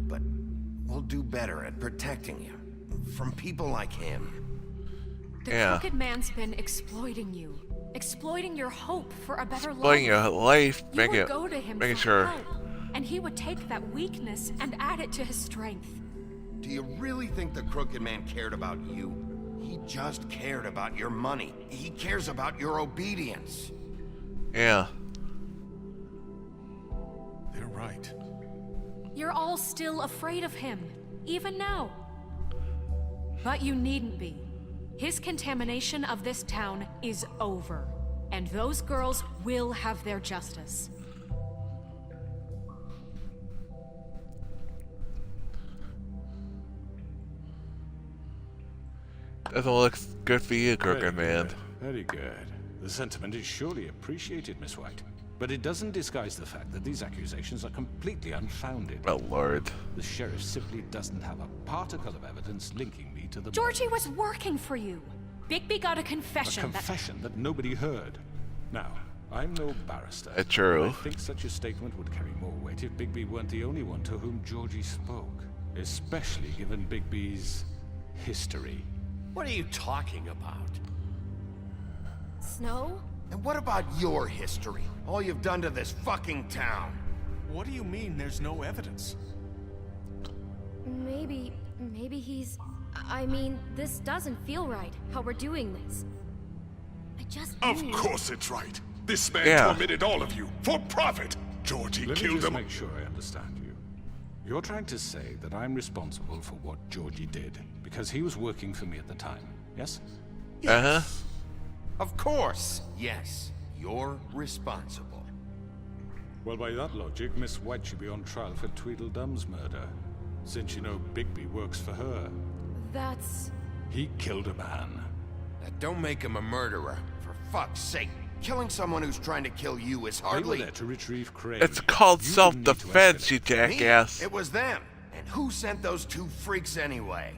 but we'll do better at protecting you from people like him. The Crooked Man's been exploiting you. Exploiting your hope for a better life. Exploiting your life, You making would go to him making for sure. help, and he would take that weakness and add it to his strength. Do you really think the Crooked Man cared about you? He just cared about your money. He cares about your obedience. Yeah. They're right. You're all still afraid of him, even now. But you needn't be. His contamination of this town is over, and those girls will have their justice. Doesn't look good for you, Crooked Man. Very good. The sentiment is surely appreciated, Miss White. But it doesn't disguise the fact that these accusations are completely unfounded. Oh, Lord. The sheriff simply doesn't have a particle of evidence linking me to the Georgie murders. was working for you. Bigby got a confession, A confession that nobody heard. Now, I'm no barrister. True. But I think such a statement would carry more weight if Bigby weren't the only one to whom Georgie spoke. Especially given Bigby's history. What are you talking about? Snow? And what about your history? All you've done to this fucking town. What do you mean there's no evidence? Maybe he's... I mean, this doesn't feel right, how we're doing this. I just Of knew. course it's right. This man Yeah. tormented all of you for profit. Georgie Let me killed just them. make sure I understand you. You're trying to say that I'm responsible for what Georgie did because he was working for me at the time, yes? Uh-huh. Of course, yes. You're responsible. Well, by that logic, Miss White should be on trial for Tweedledum's murder, since you know Bigby works for her. That's... He killed a man. Now, don't make him a murderer, for fuck's sake. Killing someone who's trying to kill you is They were hardly... there to retrieve Craig. It's called You didn't need to self-defense, you escalate. Me? jackass. It was them. And who sent those two freaks anyway?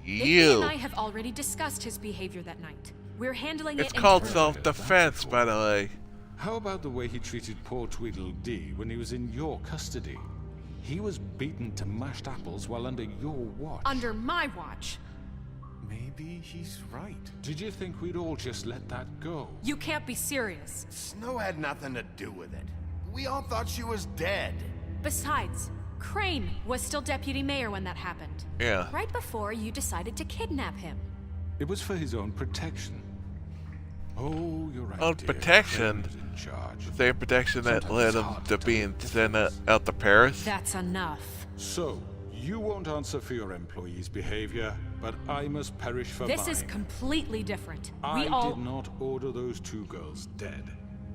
Bigby and I You. have already discussed his behavior that night. We're handling It's it called internally. self-defense, by the way. How about the way he treated poor Tweedledee when he was in your custody? He was beaten to mashed apples while under your watch. Under my watch. Maybe he's right. Did you think we'd all just let that go? You can't be serious. Snow had nothing to do with it. We all thought she was dead. Besides, Crane was still deputy mayor when that happened. Yeah. Right before you decided to kidnap him. It was for his own protection. Oh, you're right. Own dear. protection? Crane was in charge. Same protection that Sometimes led it's him hard to to being tell the sent difference. out to Paris. That's enough. So, you won't answer for your employees' behavior, but I must perish for This mine. is completely different. I We all... did not order those two girls dead.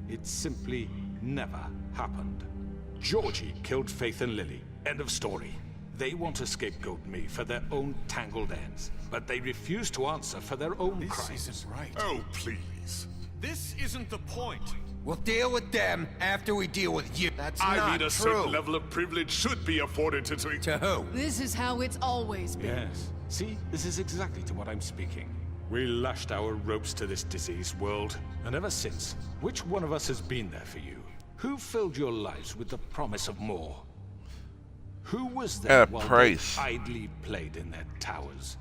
It simply never happened. Georgie killed Faith and Lily. End of story. They want to scapegoat me for their own tangled ends, but they refuse to answer for their own This crimes. isn't right. Oh, please. This isn't the point. We'll deal with them after we deal with you. That's I not mean, a true. certain level of privilege should be afforded to... To who? This is how it's always been. Yes. See, this is exactly to what I'm speaking. We lashed our ropes to this diseased world, and ever since, which one of us has been there for you? Who filled your lives with the promise of more? Who was there At a while price. they idly played in their towers,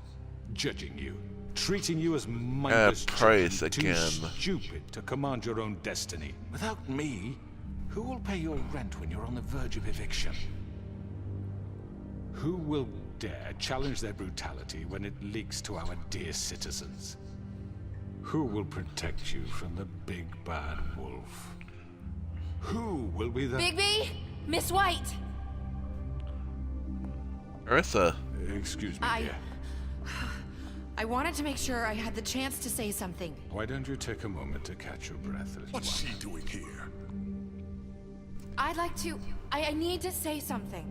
judging you, treating you as mindless price children, too again. stupid to command your own destiny? Without me, who will pay your rent when you're on the verge of eviction? Who will dare challenge their brutality when it leaks to our dear citizens? Who will protect you from the big bad wolf? Who will be the... Bigby? Miss White! Ursa. Excuse me, dear. I wanted to make sure I had the chance to say something. Why don't you take a moment to catch your breath, little What's one? she doing here? I'd like to... I need to say something.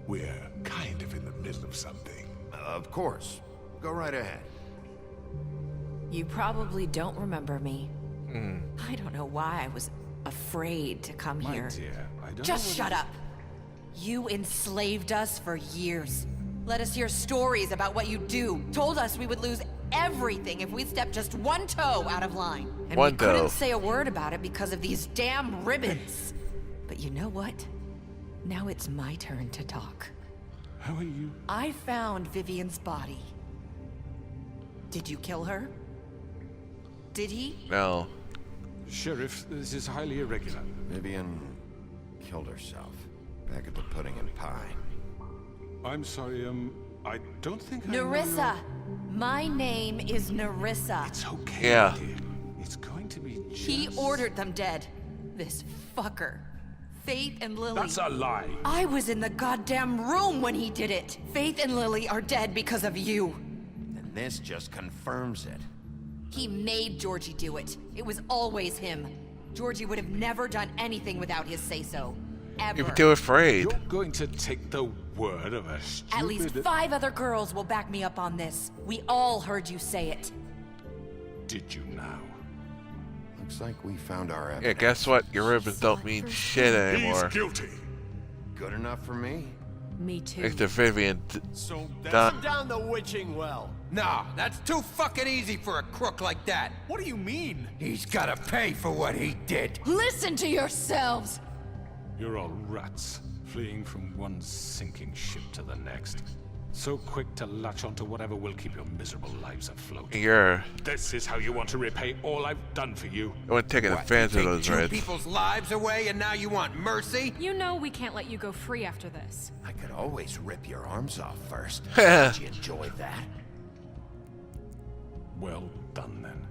We're kind of in the middle of something. Of course. Go right ahead. You probably don't remember me. I don't know why I was afraid to come My here. dear, I don't Just know shut up. You enslaved us for years. Let us hear stories about what you do. Told us we would lose everything if we stepped just one toe out of line. And One we toe. couldn't say a word about it because of these damn ribbons. But you know what? Now it's my turn to talk. How are you? I found Vivian's body. Did you kill her? Did he? No. Sheriff, this is highly irregular. Vivian killed herself back at the Pudding and Pie. I'm sorry, I don't think I know Nerissa! My name is Nerissa. It's okay, Yeah. dear. It's going to be just... He ordered them dead. This fucker. Faith and Lily. That's a lie. I was in the goddamn room when he did it. Faith and Lily are dead because of you. And this just confirms it. He made Georgie do it. It was always him. Georgie would have never done anything without his say-so. Ever. You're too afraid. You're going to take the word of a stupid... At least 5 other girls will back me up on this. We all heard you say it. Did you now? Looks like we found our Yeah, evidence. guess what? Your ribbons don't mean shit He's anymore. guilty. Good enough for me? Me too. Next to Vivian. So Done. Down the witching well. Nah, that's too fucking easy for a crook like that. what do you mean? He's gotta pay for what he did. Listen to yourselves! You're all rats, fleeing from one sinking ship to the next. So quick to latch onto whatever will keep your miserable lives afloat. You're This is how you want to repay all I've done for you. I wasn't taking What, offense you of take those 2 reds. people's lives away and now you want mercy? You know we can't let you go free after this. I could always rip your arms off first. Heh. Did you enjoy that? Well done, then.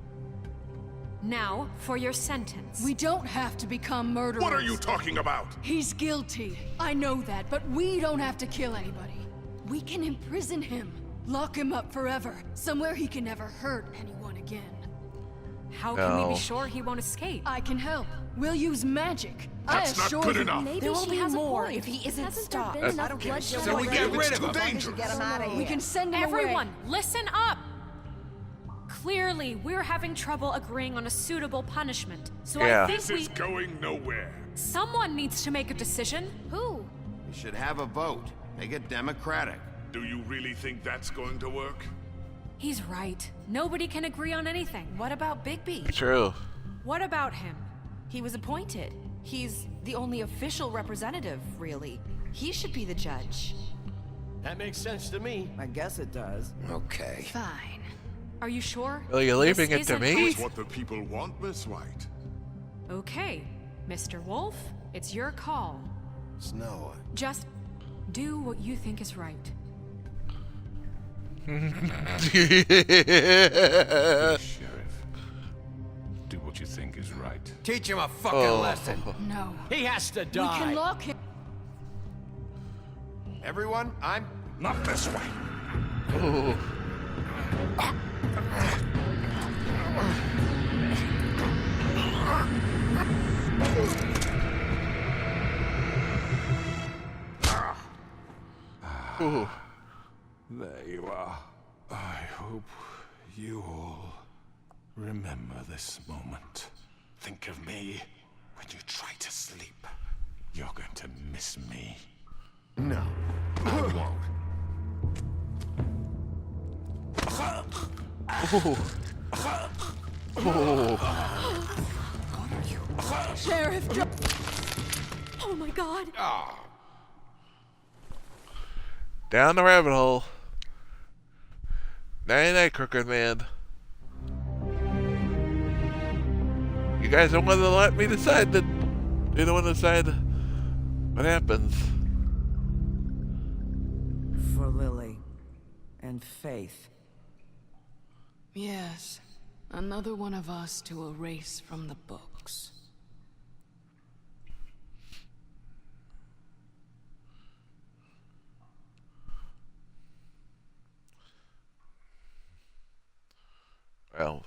Now, for your sentence. We don't have to become murderers. What are you talking about? He's guilty. I know that, but we don't have to kill anybody. We can imprison him. Lock him up forever. Somewhere he can never hurt anyone again. How can we No. be sure he won't escape? I can help. We'll use magic. That's I not assure good you. enough. Maybe There will she be has a more point. if he isn't Hasn't stopped. there been enough Okay, bloodshed So we already? get rid It's of too him. dangerous. We can send him Everyone, away. listen up! Clearly, we're having trouble agreeing on a suitable punishment. So Yeah. I think This is going nowhere. someone needs to make a decision. Who? We should have a vote. Make it democratic. Do you really think that's going to work? He's right. Nobody can agree on anything. What about Bigby? True. What about him? He was appointed. He's the only official representative, really. He should be the judge. That makes sense to me. I guess it does. Okay. Fine. Are you sure? Well, you're leaving This it to isn't me? It's what the people want, Miss White. Okay, Mr. Wolf, it's your call. Snow, Just do what you think is right. Sheriff, do what you think is right. Teach him a fucking Oh. lesson. No. He has to We die. can lock him. everyone, I'm... Not this way. Ooh. Ooh. There you are. I hope you all remember this moment. Think of me when you try to sleep. You're going to miss me. No, I won't. Sheriff, Oh my god! Down the rabbit hole. Night night, Crooked Man. You guys don't want to let me decide that. You don't want to decide what happens. For Lily and Faith. Yes. Another one of us to erase from the books. Well.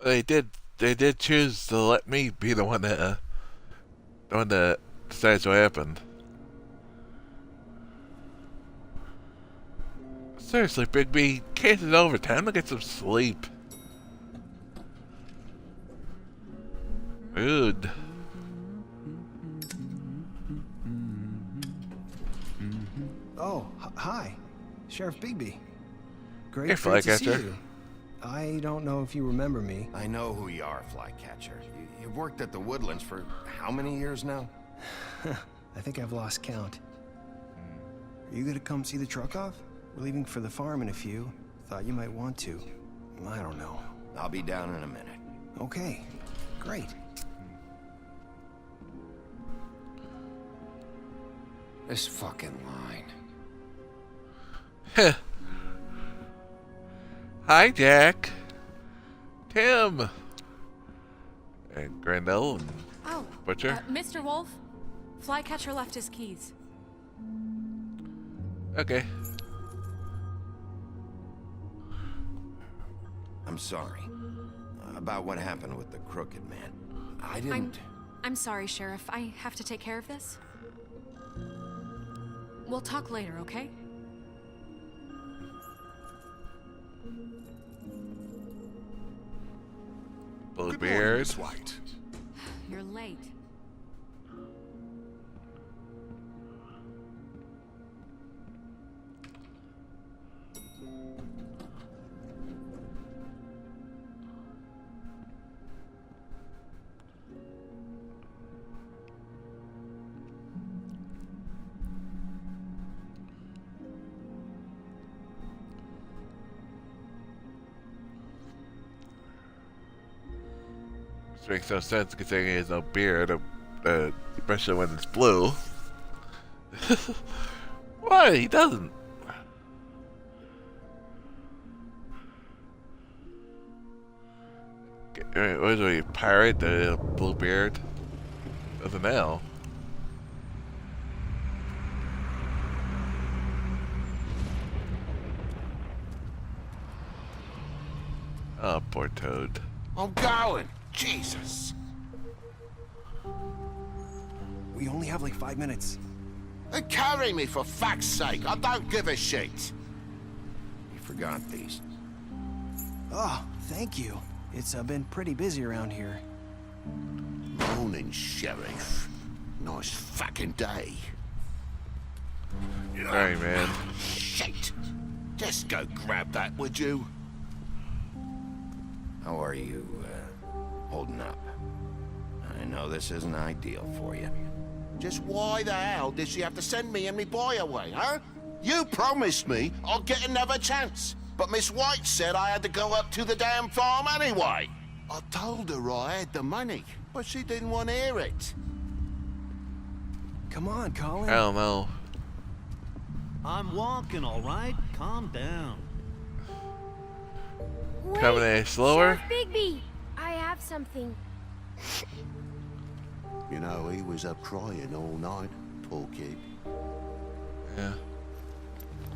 They did choose to let me be the one that decides what happened. Seriously, Bigby, case is over. Time to get some sleep. Food. Oh, hi. Sheriff Bigby. Great, Hey, great to see Flycatcher. you. I don't know if you remember me. I know who you are, Flycatcher. You've worked at the Woodlands for how many years now? I think I've lost count. Are you gonna come see the truck off? We're leaving for the farm in a few. Thought you might want to. I don't know. I'll be down in a minute. Okay, great. This fucking line. Hi, Jack. Tim. And Grendel and Oh, Butcher. Mr. Wolf, Flycatcher left his keys. Okay. I'm sorry. About what happened with the Crooked Man. I didn't... I'm sorry, Sheriff. I have to take care of this. We'll talk later, okay? Bluebeard. Miss White. You're late. Which makes no sense considering he has no beard, especially when it's blue. Why? He doesn't. What is he, pirate, the blue beard? Doesn't know. Oh, poor Toad. I'm going. Jesus. We only have like 5 minutes. Carry me for fuck's sake. I don't give a shit. You forgot these. Oh, thank you. It's been pretty busy around here. Morning, Sheriff. Nice fucking day. Sorry, man. Shit. Just go grab that, would you? How are you, holding up? I know this isn't ideal for you. Just why the hell did she have to send me and me boy away, huh? You promised me I'd get another chance, but Miss White said I had to go up to the damn farm anyway. I told her I had the money, but she didn't want to hear it. Come on, Colin. I don't know. I'm walking, all right? Calm down. Wait, Coming any slower? Sheriff Bigby, I have something. You know, he was up crying all night, poor kid. Yeah.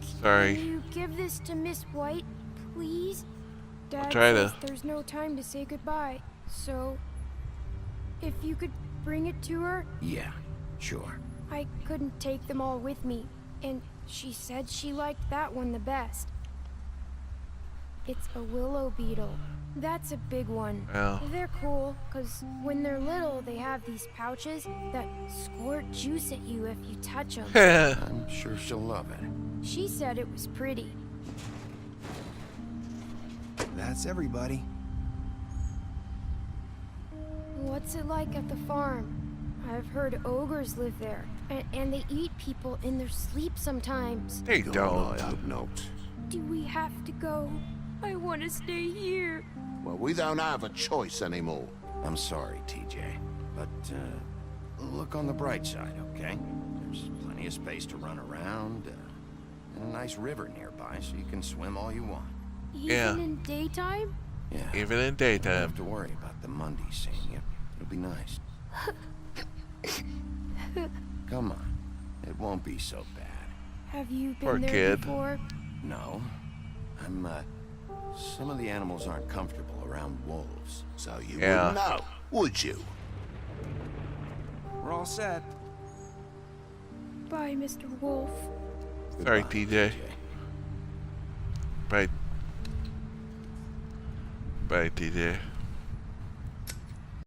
Can Sorry. you give this to Miss White, please? Dad try says to. there's no time to say goodbye, so if you could bring it to her. Yeah, sure. I couldn't take them all with me, and she said she liked that one the best. It's a willow beetle. That's a big one. Oh. They're cool, because when they're little, they have these pouches that squirt juice at you if you touch them. I'm sure she'll love it. She said it was pretty. That's everybody. What's it like at the farm? I've heard ogres live there, and they eat people in their sleep sometimes. They God, don't. I hope not. Do we have to go? I want to stay here. Well, we don't have a choice anymore. I'm sorry, TJ, but, look on the bright side, okay? There's plenty of space to run around, and a nice river nearby, so you can swim all you want. Even Yeah. in daytime? Yeah. Even in You don't daytime. have to worry about the Mundy seeing you. It'll be nice. Come on. It won't be so bad. Have you Poor been there kid. before? No. Some of the animals aren't comfortable around wolves. So you Yeah. wouldn't know, would you? We're all set. Bye, Mr. Wolf. Sorry, Goodbye, TJ. Bye. Bye, TJ.